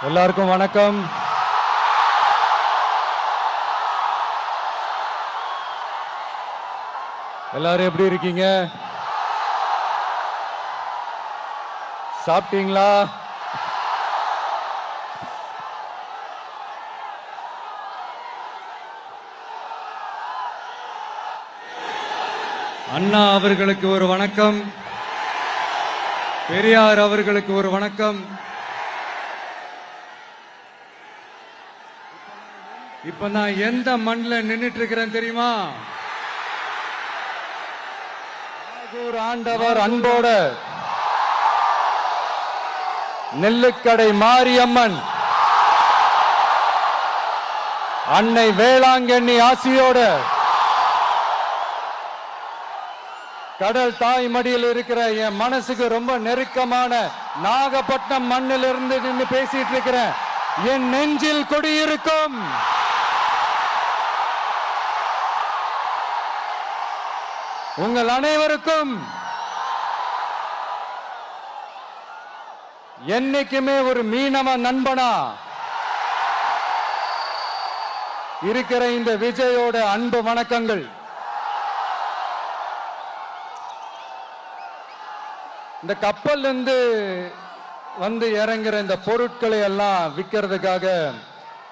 எல்லாருக்கும் வணக்கம். எல்லாரும் எப்படி இருக்கீங்க? சாப்பிட்டீங்களா? அண்ணா அவர்களுக்கு ஒரு வணக்கம், பெரியார் அவர்களுக்கு ஒரு வணக்கம். இப்ப நான் எந்த மண்ணில் நின்னுட்டு இருக்கிறேன் தெரியுமா? ஒரு ஆண்டவர் அன்போட நெல்லுக்கடை மாரியம்மன் அன்னை வேளாங்கண்ணி ஆசியோட கடல் தாய் மடியில் இருக்கிற என் மனசுக்கு ரொம்ப நெருக்கமான நாகப்பட்டினம் மண்ணில் இருந்து நின்று பேசிட்டு இருக்கிறேன். என் நெஞ்சில் குடியிருக்கும் உங்கள் அனைவருக்கும் என்னைக்குமே ஒரு மீனவ நண்பனா இருக்கிற இந்த விஜயோட அன்பு வணக்கங்கள். இந்த கப்பல் இருந்து வந்து இறங்குற இந்த பொருட்களை எல்லாம் விற்கிறதுக்காக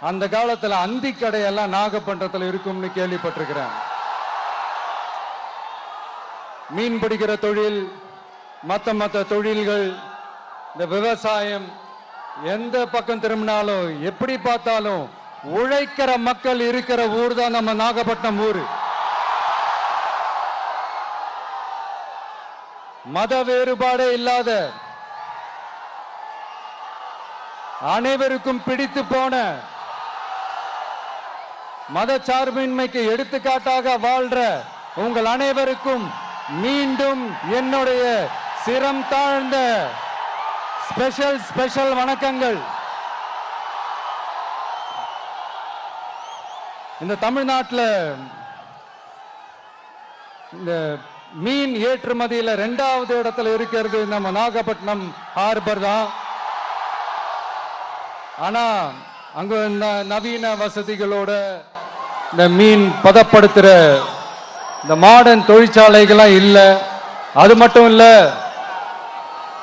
அந்த காலத்துல அந்தி கடையெல்லாம் நாகப்பட்டினத்தில் இருக்கும்னு கேள்விப்பட்டிருக்கிறேன். மீன் பிடிக்கிற தொழில், மற்ற தொழில்கள், இந்த விவசாயம், எந்த பக்கம் திரும்பினாலும் எப்படி பார்த்தாலும் உழைக்கிற மக்கள் இருக்கிற ஊர் தான் நம்ம நாகப்பட்டினம் ஊர். மத வேறுபாடே இல்லாத அனைவருக்கும் பிடித்து போன மத சார்பின்மைக்கு எடுத்துக்காட்டாக வாழ்ற உங்கள் அனைவருக்கும் மீண்டும் என்னுடைய சிரம் தாழ்ந்த ஸ்பெஷல் வணக்கங்கள். இந்த தமிழ்நாட்டில் இந்த மீன் ஏற்றுமதியில் 2வது இடத்துல இருக்கிறது நம்ம நாகப்பட்டினம் ஹார்பர் தான். ஆனா அங்க நவீன வசதிகளோட இந்த மீன் பதப்படுத்துற இந்த மாடர்ன் தொழிற்சாலைகள்லாம் இல்லை. அது மட்டும் இல்ல,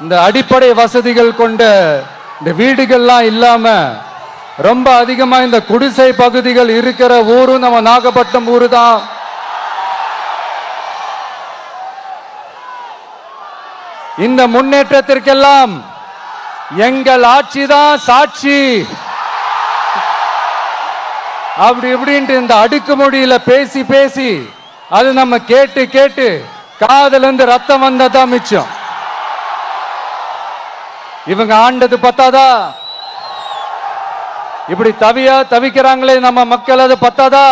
இந்த அடிப்படை வசதிகள் கொண்ட இந்த வீடுகள்லாம் இல்லாம ரொம்ப அதிகமா இந்த குடிசை பகுதிகள் இருக்கிற ஊரும் நம்ம நாகப்பட்டினம் ஊரு தான். இந்த முன்னேற்றத்திற்கெல்லாம் எங்கள் ஆட்சி தான் சாட்சி. அப்படி இப்படின்ட்டு இந்த அடுக்குமொழியில பேசி பேசி அது நம்ம கேட்டு கேட்டு காதுல இருந்து ரத்தம் வந்ததான் மிச்சம். இவங்க ஆண்டது பத்தாதா? இப்படி தவிக்கிறாங்களே நம்ம மக்கள், அது பத்தாதா?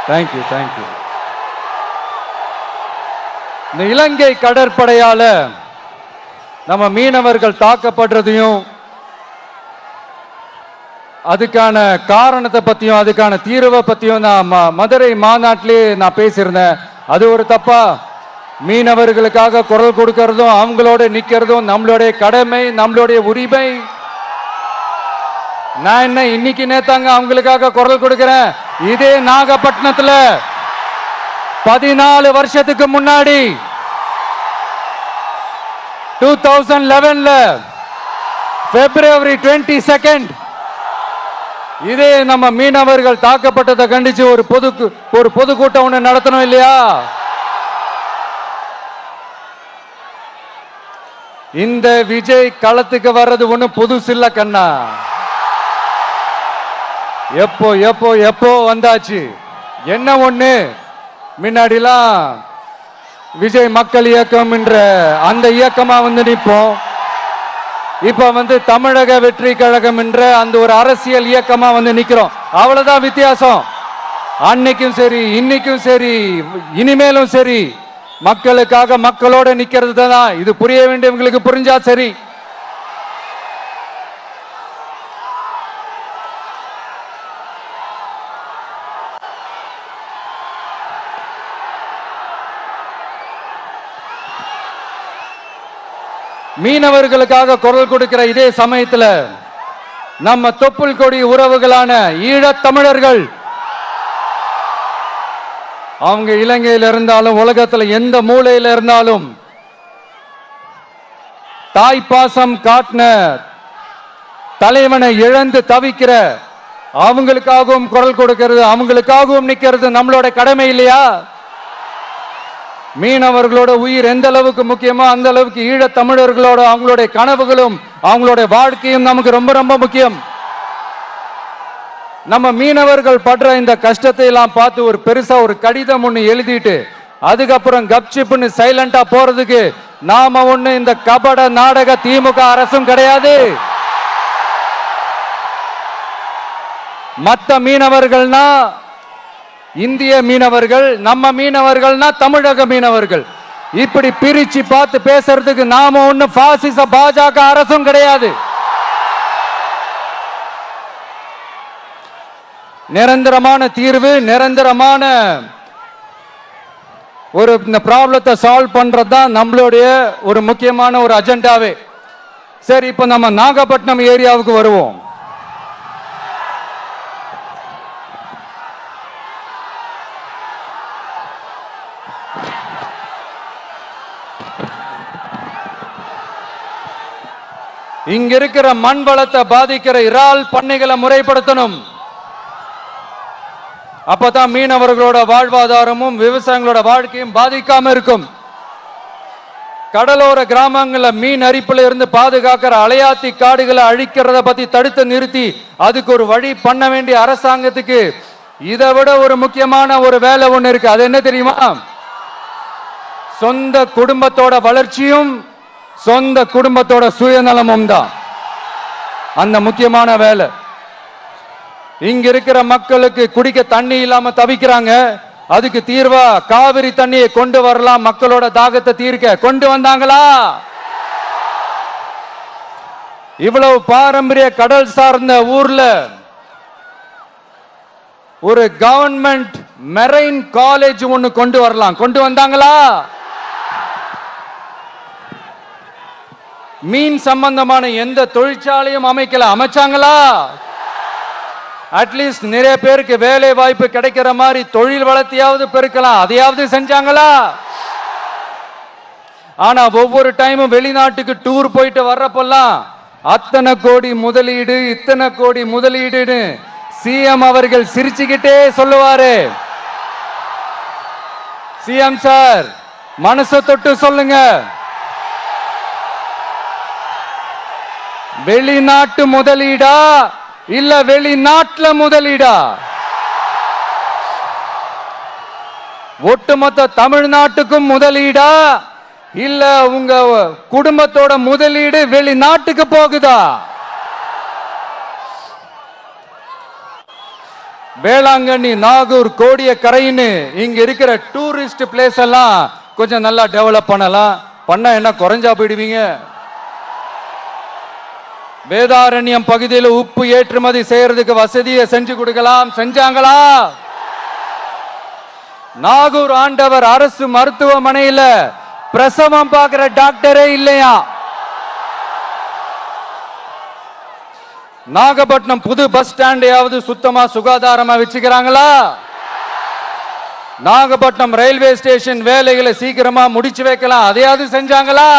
தேங்க்யூ. இந்த இலங்கை கடற்படையால நம்ம மீனவர்கள் தாக்கப்படுறதையும் அதுக்கான காரணத்தை பத்தியும் அதுக்கான தீர்வை பத்தியும் நான் மதுரை மாநாட்டிலே நான் பேசியிருந்தேன். அது ஒரு தப்பா? மீனவர்களுக்காக குரல் கொடுக்கறதும் அவங்களோட நிக்கிறதும் நம்மளுடைய கடமை, நம்மளுடைய உரிமை. நான் என்ன இன்னைக்கு நேத்தாங்க அவங்களுக்காக குரல் கொடுக்கிறேன். இதே நாகப்பட்டினத்துல 14 வருஷத்துக்கு முன்னாடி 2011 February 22 இதே நம்ம மீனவர்கள் தாக்கப்பட்டதை கண்டிச்சு ஒரு பொதுக்கூட்டம் ஒண்ணு நடத்தணும் இல்லையா? இந்த விஜய் களத்துக்கு வர்றது ஒண்ணு புதுசு இல்ல கண்ணா. எப்போ வந்தாச்சு. என்ன ஒண்ணு, முன்னாடிலாம் விஜய் மக்கள் இயக்கம் என்ற அந்த இயக்கமா வந்து நிற்போம். இப்ப தமிழக வெற்றி கழகம் என்ற அந்த ஒரு அரசியல் இயக்கமா வந்து நிக்கிறோம். அவ்வளவுதான் வித்தியாசம். அன்னைக்கும் சரி, இன்னைக்கும் சரி, இனிமேலும் சரி, மக்களுக்காக மக்களோட நிக்கிறது தான். இது புரிய வேண்டியவங்களுக்கு புரிஞ்சா சரி. மீனவர்களுக்காக குரல் கொடுக்கிற இதே சமயத்துல நம்ம தொப்புள் கொடி உறவுகளான ஈழத் தமிழர்கள், அவங்க இலங்கையில் இருந்தாலும் உலகத்துல எந்த மூலையில இருந்தாலும் தாய்ப்பாசம் காட்டின தலைவனை இழந்து தவிக்கிற அவங்களுக்காகவும் குரல் கொடுக்கிறது, அவங்களுக்காகவும் நிக்கிறது நம்மளோட கடமை இல்லையா? மீனவர்களோட உயிர் எந்த அளவுக்கு முக்கியமோ அந்த அளவுக்கு ஈழத் தமிழர்களோட அவங்களுடைய கனவுகளும் அவங்களுடைய வாழ்க்கையும் நமக்கு ரொம்ப ரொம்ப முக்கியம். நம்ம மீனவர்கள் படுற இந்த கஷ்டத்தை எல்லாம் பார்த்து ஒரு பெருசா ஒரு கடிதம் ஒண்ணு எழுதிட்டு அதுக்கப்புறம் கப்சிப்னு சைலண்டா போறதுக்கு நாம ஒண்ணு இந்த கபட நாடக திமுக அரசும் கிடையாது. மற்ற மீனவர்கள்னா இந்திய மீனவர்கள், நம்ம மீனவர்கள்னா தமிழக மீனவர்கள், இப்படி பிரிச்சு பார்த்து பேசுறதுக்கு நாம ஒண்ணு பாசிச பாஜக அரசும் கிடையாது. நிரந்தரமான தீர்வு, நிரந்தரமான ஒரு இந்த ப்ராப்ளத்தை சால்வ் பண்றதுதான் நம்மளுடைய ஒரு முக்கியமான ஒரு அஜெண்டாவே. சரி, இப்ப நம்ம நாகப்பட்டினம் ஏரியாவுக்கு வருவோம். இங்க இருக்கிற மண் வளத்தை பாதிக்கிற இறால் பண்ணைகளை முறைப்படுத்தணும். அப்பதான் மீனவர்களோட வாழ்வாதாரமும் விவசாயிகளோட வாழ்க்கையும் பாதிக்காம இருக்கும். கடலோர கிராமங்கள்ல மீன் அரிப்புல இருந்து பாதுகாக்கிற அலையாத்தி காடுகளை அழிக்கிறத பத்தி தடுத்து நிறுத்தி அதுக்கு ஒரு வழி பண்ண வேண்டிய அரசாங்கத்துக்கு இதை விட ஒரு முக்கியமான ஒரு வேலை ஒண்ணு இருக்கு. அது என்ன தெரியுமா? சொந்த குடும்பத்தோட வளர்ச்சியும் சொந்த குடும்பத்தோட சுயநலமும் தான் அந்த முக்கியமான வேலை. இங்க இருக்கிற மக்களுக்கு குடிக்க தண்ணி இல்லாம தவிக்கிறாங்க. அதுக்கு தீர்வா காவிரி தண்ணியை கொண்டு வரலாம், மக்களோட தாகத்தை தீர்க்க. கொண்டு வந்தாங்களா? இவ்வளவு பாரம்பரிய கடல் சார்ந்த ஊர்ல ஒரு கவர்மெண்ட் மெரைன் காலேஜ் ஒன்னு கொண்டு வரலாம். கொண்டு வந்தாங்களா? மீன் சம்பந்தமான எந்த தொழிற்சாலையும் அமைக்கல. அமைச்சாங்களா? அட்லீஸ்ட் நிறைய பேருக்கு வேலை வாய்ப்பு கிடைக்கிற மாதிரி தொழில் வளர்த்தியாவது பெருக்கலாம், அதையாவது செஞ்சாங்களா? ஆனா ஒவ்வொரு டைமும் வெளிநாட்டுக்கு டூர் போயிட்டு வர்றப்பெல்லாம் அத்தனை கோடி முதலீடு, இத்தனை கோடி முதலீடு சிஎம் அவர்கள் சிரிச்சுக்கிட்டே சொல்லுவாரு. சிஎம் சார், மனசை தொட்டு சொல்லுங்க, வெளிநாட்டு முதலீடா இல்ல வெளிநாட்டுல முதலீடா? ஒட்டுமொத்த தமிழ்நாட்டுக்கும் முதலீடா இல்ல உங்க குடும்பத்தோட முதலீடு வெளிநாட்டுக்கு போகுதா? வேளாங்கண்ணி, நாகூர், கோடியக்கரைன்னு இங்க இருக்கிற டூரிஸ்ட் பிளேஸ் எல்லாம் கொஞ்சம் நல்லா டெவலப் பண்ணலாம். பண்ண என்ன குறைஞ்சா போயிடுவீங்க? வேதாரண்யம் பகுதியில் உப்பு ஏற்றுமதி செய்யறதுக்கு வசதியை செஞ்சு கொடுக்கலாம். செஞ்சாங்களா? நாகூர் ஆண்டவர் அரசு மருத்துவமனையில பிரசவம் பார்க்கிற டாக்டரே இல்லையா? நாகப்பட்டினம் புது பஸ் ஸ்டாண்டையாவது சுத்தமா சுகாதாரமா வச்சுக்கிறாங்களா? நாகப்பட்டினம் ரயில்வே ஸ்டேஷன் வேலைகளை சீக்கிரமா முடிச்சு வைக்கலாம், அதையாவது செஞ்சாங்களா?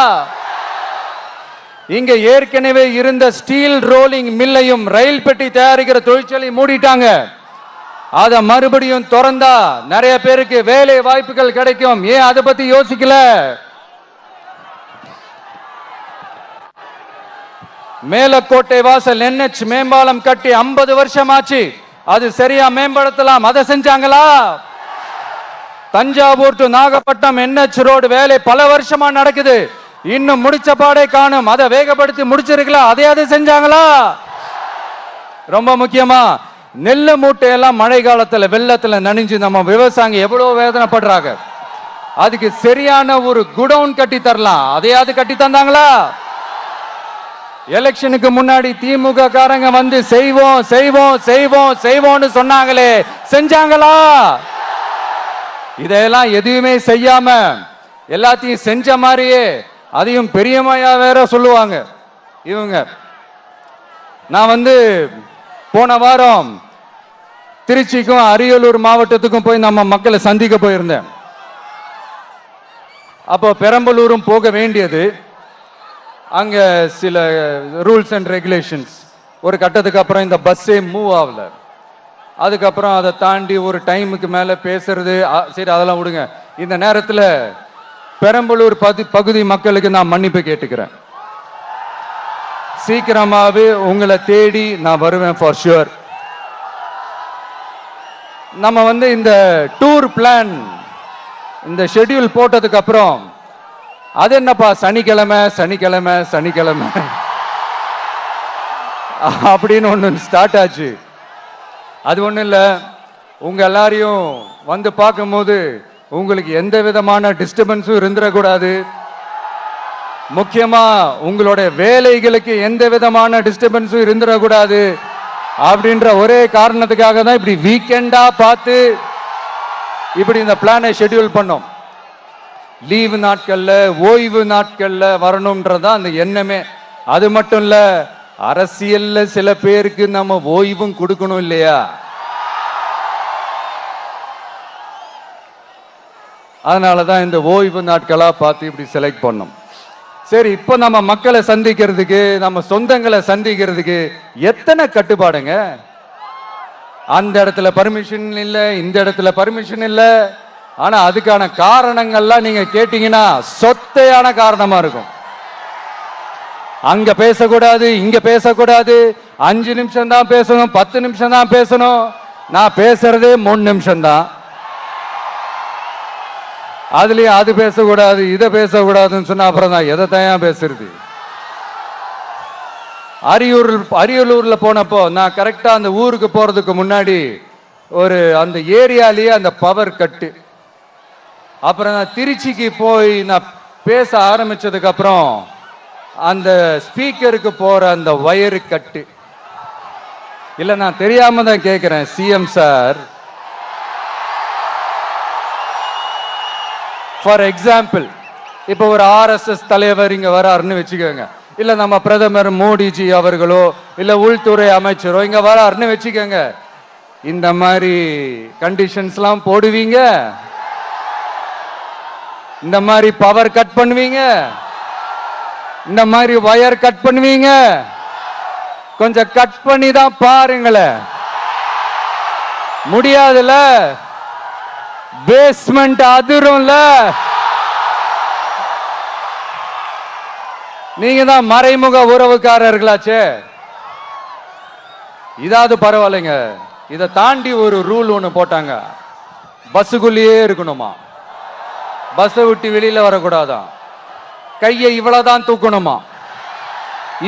இங்க ஏற்கனவே இருந்த ஸ்டீல் ரோலிங் மில்லையும் ரயில் பெட்டி தயாரிக்கிற தொழிற்சாலை மூடிட்டாங்க. அத மறுபடியும் திறந்தா நிறைய பேருக்கு வேலை வாய்ப்புகள் கிடைக்கும். ஏன் அதை பத்தி யோசிக்கல? மேலக்கோட்டை வாசல் NH மேம்பாலம் கட்டி 50 வருஷம் ஆச்சு, அது சரியா மேம்படுத்தலாம், அதை செஞ்சாங்களா? Thanjavur to Nagapattinam NH road வேலை பல வருஷமா நடக்குது, இன்னும் முடிச்ச பாடே காணும், அதை வேகப்படுத்தி முடிச்சிருக்கலாம், அதையாவது செஞ்சாங்களா? ரொம்ப முக்கியமா நெல்லு மூட்டையெல்லாம் மழை காலத்துல வெள்ளத்துல நனைஞ்சு நம்ம விவசாயிங்க எவ்வளவு வேதனைப்படுறாங்க. அதுக்கு சரியான ஒரு குடவுன் கட்டி தரலாம், அதையாவது கட்டி தந்தாங்களா? எலெக்ஷனுக்கு முன்னாடி திமுக காரங்க வந்து செய்வோம் செய்வோம் செய்வோம் செய்வோம்னு சொன்னாங்களே, செஞ்சாங்களா? இதெல்லாம் எதுவுமே செய்யாம எல்லாத்தையும் செஞ்ச மாதிரியே அதையும் பெரியமையா வேற சொல்லுவாங்க இவங்க. நான் போன வாரம் திருச்சிக்கும் அரியலூர் மாவட்டத்துக்கும் போய் நம்ம மக்களை சந்திக்க போயிருந்தேன். அப்போ பெரம்பலூரும் போக வேண்டியது. அங்க சில ரூல்ஸ் அண்ட் ரெகுலேஷன்ஸ், ஒரு கட்டத்துக்கு அப்புறம் இந்த பஸ்ஸே மூவ் ஆகல. அதுக்கப்புறம் அதை தாண்டி ஒரு டைமுக்கு மேல பேசுறது, சரி அதெல்லாம் விடுங்க. இந்த நேரத்தில் பெரம்பலூர் பகுதி மக்களுக்கு நான் மன்னிப்பு கேட்டுக்கிறேன். சீக்கிரமாவே உங்களை தேடி நான் வருவேன் ஃபார் ஷுர். நம்ம இந்த டூர் பிளான், இந்த ஷெட்யூல் போட்டதுக்கு அப்புறம் அது என்னப்பா சனிக்கிழமை சனிக்கிழமை சனிக்கிழமை அப்படின்னு ஒன்று ஸ்டார்ட் ஆச்சு. அது ஒன்றும் இல்லை, உங்க எல்லாரையும் பார்க்கும்போது உங்களுக்கு எந்த விதமான டிஸ்டர்பன்ஸும் இருந்துடக்கூடாது. முக்கியமா உங்களுடைய வேலைகளுக்கு எந்த விதமான டிஸ்டர்பன்ஸும் இருந்துடக்கூடாது அப்படின்ற ஒரே காரணத்துக்காக தான் இப்படி வீக்கெண்டா பார்த்து இப்படி இந்த பிளானை ஷெட்யூல் பண்ணோம். லீவு நாட்கள்ல ஓய்வு நாட்கள்ல வரணும்ன்றதான் அந்த எண்ணமே. அது மட்டும் இல்ல, அரசியல்ல சில பேருக்கு நம்ம ஓய்வும் கொடுக்கணும் இல்லையா? அதனாலதான் இந்த ஓய்வு நாட்களா பார்த்து இப்படி செலக்ட் பண்ணோம். சரி, இப்போ நம்ம மக்களை சந்திக்கிறதுக்கு, நம்ம சொந்தங்களை சந்திக்கிறதுக்கு எத்தனை கட்டுப்பாடுங்க. அந்த இடத்துல பர்மிஷன் இல்லை, இந்த இடத்துல பர்மிஷன் இல்லை. ஆனா அதுக்கான காரணங்கள்லாம் நீங்க கேட்டீங்கன்னா சொத்தையான காரணமா இருக்கும். அங்க பேசக்கூடாது, இங்க பேசக்கூடாது, 5 நிமிஷம் தான் பேசணும், 10 நிமிஷம் தான் பேசணும். நான் பேசுறதே 3 நிமிஷம் தான். அதுலயும் அது பேசக்கூடாது, இதை பேசக்கூடாதுன்னு சொன்னா அப்புறம் தான் எதை தான் பேசுறது. அரியலூர்ல போனப்போ நான் கரெக்டா அந்த ஊருக்கு போறதுக்கு முன்னாடி அந்த ஏரியாலேயே அந்த பவர் கட்டு. அப்புறம் நான் திருச்சிக்கு போய் நான் பேச ஆரம்பிச்சதுக்கு அப்புறம் அந்த ஸ்பீக்கருக்கு போற அந்த வயரு கட்டு. இல்ல, நான் தெரியாம தான் கேட்கிறேன் சிஎம் சார். ஃபார் எக்ஸாம்பிள், இப்போ ஒரு ஆர்எஸ்எஸ் தலைவர் இங்க வராருன்னு வச்சுக்கோங்க, இல்ல நம்ம பிரதமர் மோடிஜி அவர்களோ இல்ல உள்துறை அமைச்சரோ இங்க வராருன்னு வச்சுக்கோங்க. இந்த மாதிரி கண்டிஷன்ஸ்லாம் போடுவீங்க, இந்த மாதிரி பவர் கட் பண்ணுவீங்க, இந்த மாதிரி வயர் கட் பண்ணுவீங்க. கொஞ்சம் கட் பண்ணி தான் பாருங்களேன். முடியாதுல, பேஸ்மெண்ட் அதிரும்ல. நீங்க தான் மறைமுக உறவுக்காரர்களாச்சே. இதாவது பரவாயில்லைங்க. இதை தாண்டி ஒரு ரூல் ஒண்ணு போட்டாங்க, பஸ்ஸுக்குள்ளேயே இருக்கணுமா, பஸ்ஸை விட்டு வெளியில வரக்கூடாதான், கையை இவ்வளவுதான் தூக்கணுமா,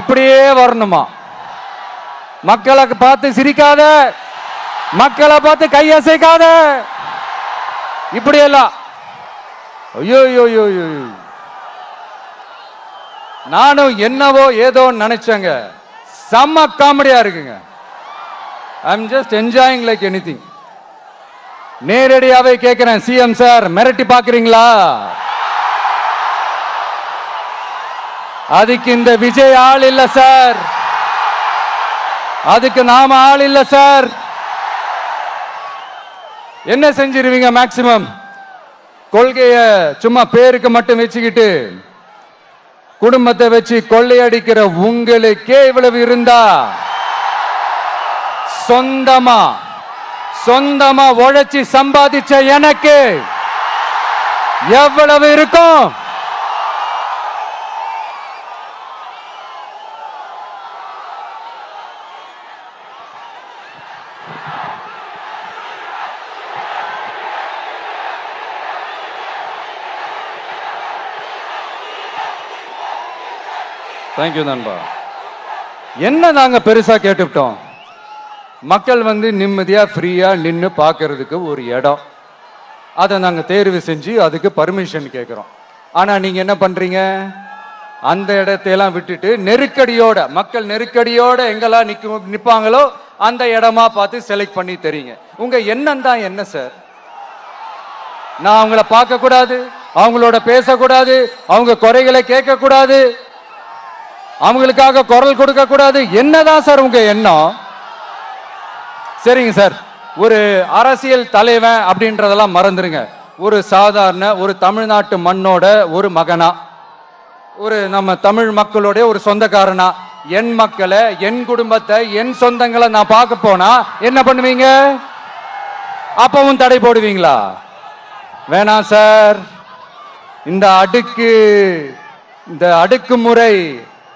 இப்படியே வரணுமா, மக்களை பார்த்து சிரிக்காத, மக்களை பார்த்து கையசைக்காத, இப்படியெல்லாம். ஐயோ ஐயோ ஐயோ, நானும் என்னவோ ஏதோ நினைச்சேங்க. செம்ம காமெடியா இருக்குங்க. I am just enjoying like anything. நேரடியாவே கேட்கிறேன், சிஎம் சார் மிரட்டி பாக்குறீங்களா? அதுக்கு இந்த விஜய் ஆள் இல்ல சார், அதுக்கு நாம ஆள் இல்ல சார். என்ன செஞ்சிருவீங்க? மேக்சிமம் கொள்கைய சும்மா பேருக்கு மட்டும் வச்சுக்கிட்டு குடும்பத்தை வச்சு கொள்ளையடிக்கிற உங்களுக்கே இவ்வளவு இருந்தா, சொந்தமா உழைச்சி சம்பாதிச்ச எனக்கு எவ்வளவு இருக்கும்? தேங்க்யூ நண்பா. என்ன நாங்க பெருசா கேட்டுவிட்டோம்? மக்கள் நிம்மதியா ஃப்ரீயா நின்று பார்க்கறதுக்கு ஒரு இடம், அதை நாங்க தேர்வு செஞ்சு அதுக்கு பர்மிஷன் கேட்கிறோம். ஆனா நீங்க என்ன பண்றீங்க? அந்த இடத்தையெல்லாம் விட்டுட்டு நெருக்கடியோட, மக்கள் நெருக்கடியோட எங்கெல்லாம் நிப்பாங்களோ அந்த இடமா பார்த்து செலக்ட் பண்ணி தெரியுங்க. உங்க எண்ணம் தான் என்ன சார்? நான் அவங்கள பார்க்க கூடாது, அவங்களோட பேசக்கூடாது, அவங்க குறைகளை கேட்க கூடாது, அவங்களுக்காக குரல் கொடுக்க கூடாது. என்னதான் சார் உங்க எண்ணம்? சரிங்க சார், ஒரு அரசியல் தலைவன் அப்படின்றதெல்லாம் மறந்துருங்க. ஒரு சாதாரண ஒரு தமிழ்நாட்டு மண்ணோட ஒரு மகனா, ஒரு நம்ம தமிழ் மக்களுடைய ஒரு சொந்தக்காரனா, என் மக்களை, என் குடும்பத்தை, என் சொந்தங்களை நான் பார்க்க போனா என்ன பண்ணுவீங்க? அப்பவும் தடை போடுவீங்களா? வேணாம் சார். இந்த அடுக்குமுறை,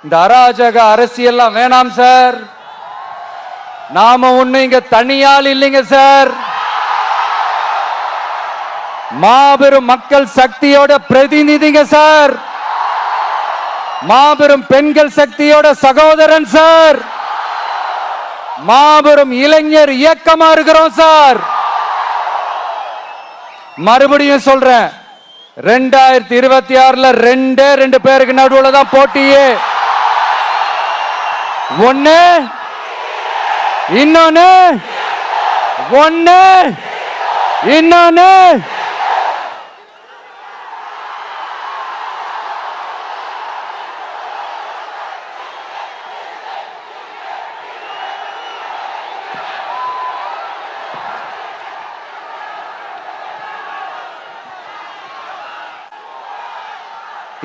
இந்த அராஜக அரசியல்லாம் வேணாம் சார். நாம ஒண்ணு இங்க தனியால் இல்லைங்க சார், மாபெரும் மக்கள் சக்தியோட பிரதிநிதிங்க சார், மாபெரும் பெண்கள் சக்தியோட சகோதரன் சார், மாபெரும் இளைஞர் இயக்கமா இருக்கிறோம் சார். மறுபடியும் சொல்றேன், 2026 ரெண்டு பேருக்கு நடுவுல தான் போட்டியே. ஒண்ணு இன்னொன்னு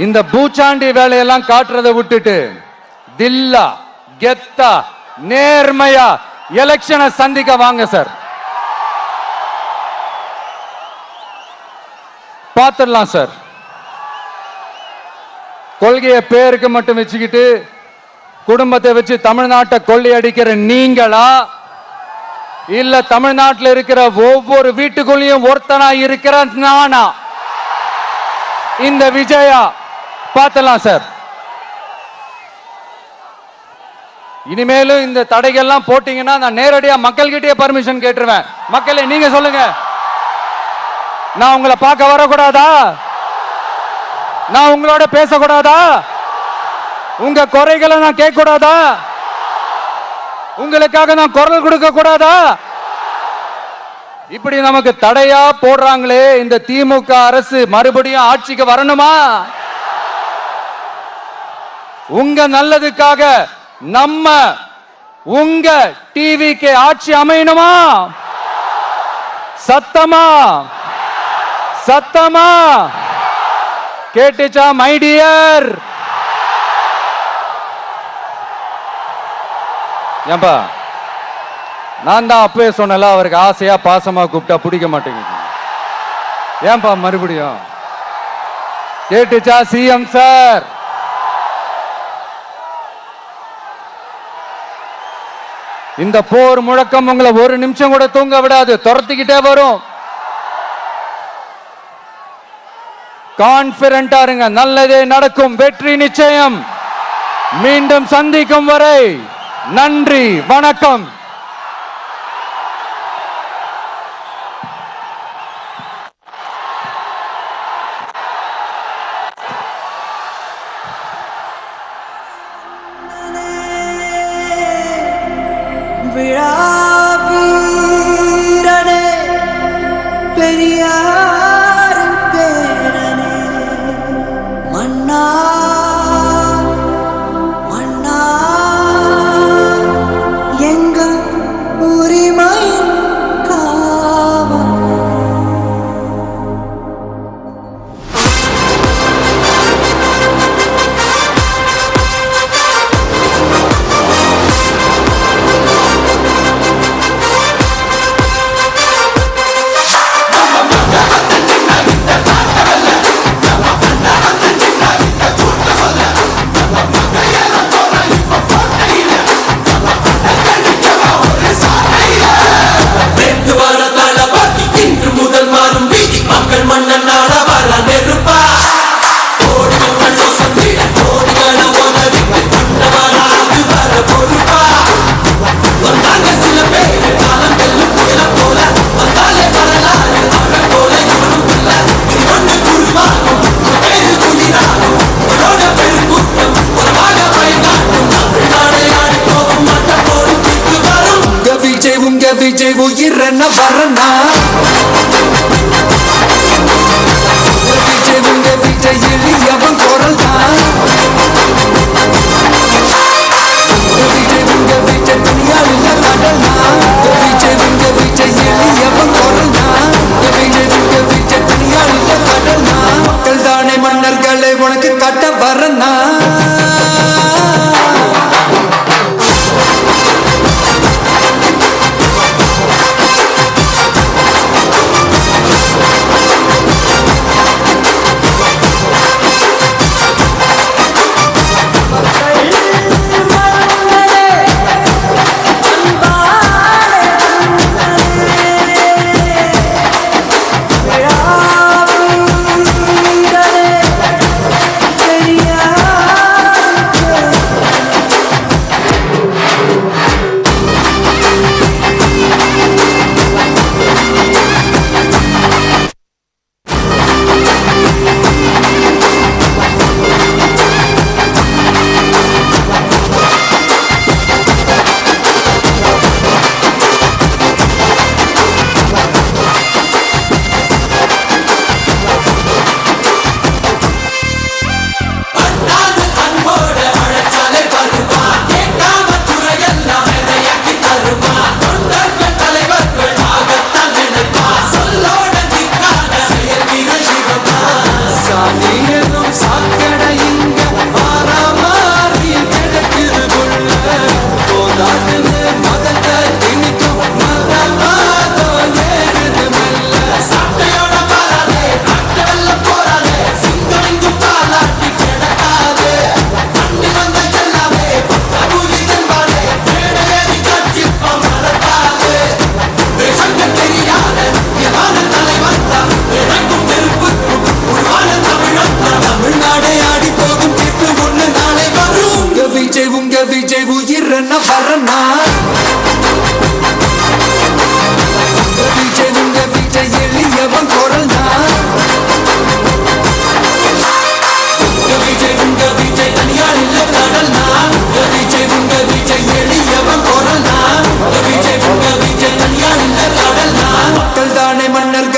இந்த பூச்சாண்டி வேலையெல்லாம் காட்டுறதை விட்டுட்டு தில்லா கெத்தா நேர்மையா எலெக்ஷனை சந்திக்க வாங்க சார். பார்த்துடலாம் சார். கொள்கையை பேருக்கு மட்டும் வச்சுக்கிட்டு குடும்பத்தை வச்சு தமிழ்நாட்டை கொள்ளையடிக்கிற நீங்களா, இல்ல தமிழ்நாட்டில் இருக்கிற ஒவ்வொரு வீட்டுக்குள்ளேயும் ஒருத்தனா இருக்கிற நானா, இந்த விஜயா? பார்த்துடலாம் சார். இனிமேலும் இந்த தடைகள்லாம் போட்டீங்கன்னா நான் நேரடியா மக்கள்கிட்டயே பர்மிஷன் கேட்டுருவேன். மக்களே நீங்க சொல்லுங்க, நான் உங்களை பார்க்க வரக்கூடாதா? நான் உங்களோட பேசக்கூடாதா? உங்க குறைகளை நான் கேட்க கூடாதா? உங்களுக்காக நான் குரல் கொடுக்க கூடாதா? இப்படி நமக்கு தடையா போடுறாங்களே, இந்த திமுக அரசு மறுபடியும் ஆட்சிக்கு வரணுமா? உங்க நல்லதுக்காக நம்ம உங்க டிவிக்கு ஆட்சி அமையணுமா? சத்தமா சத்தமா கேட்டுச்சா மை டியர்? ஏன்பா, நான் தான் அப்பவே சொன்னல, அவருக்கு ஆசையா பாசமா கூப்பிட்டா பிடிக்க மாட்டேங்குது. ஏன்பா மறுபடியும்? கேட்டுச்சா சிஎம் சார்? இந்த போர் முழக்கம் உங்களை ஒரு நிமிஷம் கூட தூங்க விடாது, துரத்திக்கிட்டே வரும். கான்பிடண்டா இருங்க, நல்லதே நடக்கும், வெற்றி நிச்சயம். மீண்டும் சந்திக்கும் வரை நன்றி, வணக்கம். வீரனே பெரியார் பேரனே, மன்னா மன்னா எங்க உரிமை காவல். Yeah.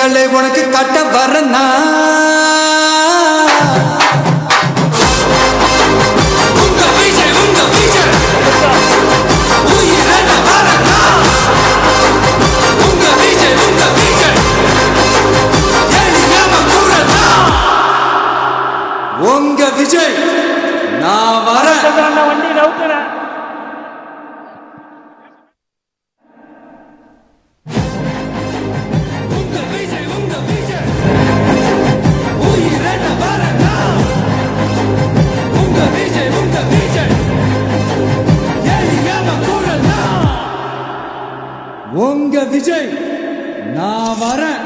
விரலை உனக்கு கட்ட வரனா உங்க விஜய் நான் வரேன் வண்டி நவுத்துறேன் உங்க விஜய் நான் வரேன்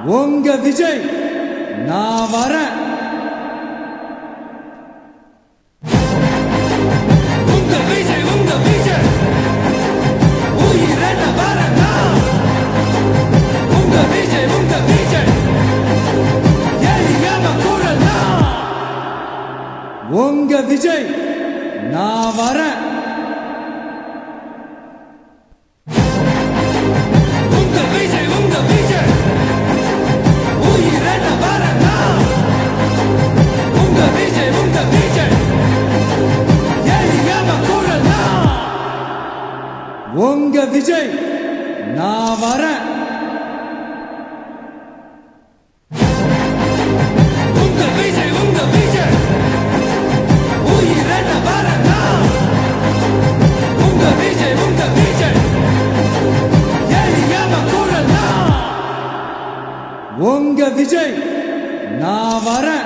உங்க விஜய் நான் வரேன் உங்க விஜய் நான் வரேன் உங்க விஜய் நான் வரேன் உங்க விஜய் நான் வரேன்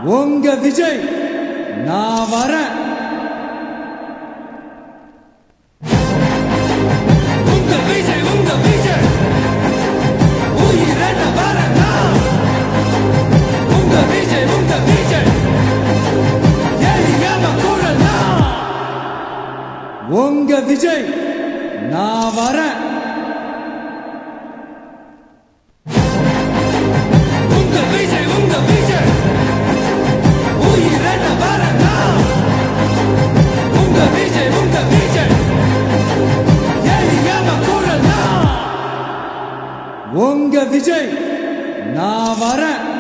உங்க விஜய் நான் வரேன் உங்க விஜய் நான் வரேன் உங்க விஜய் நான் வரேன்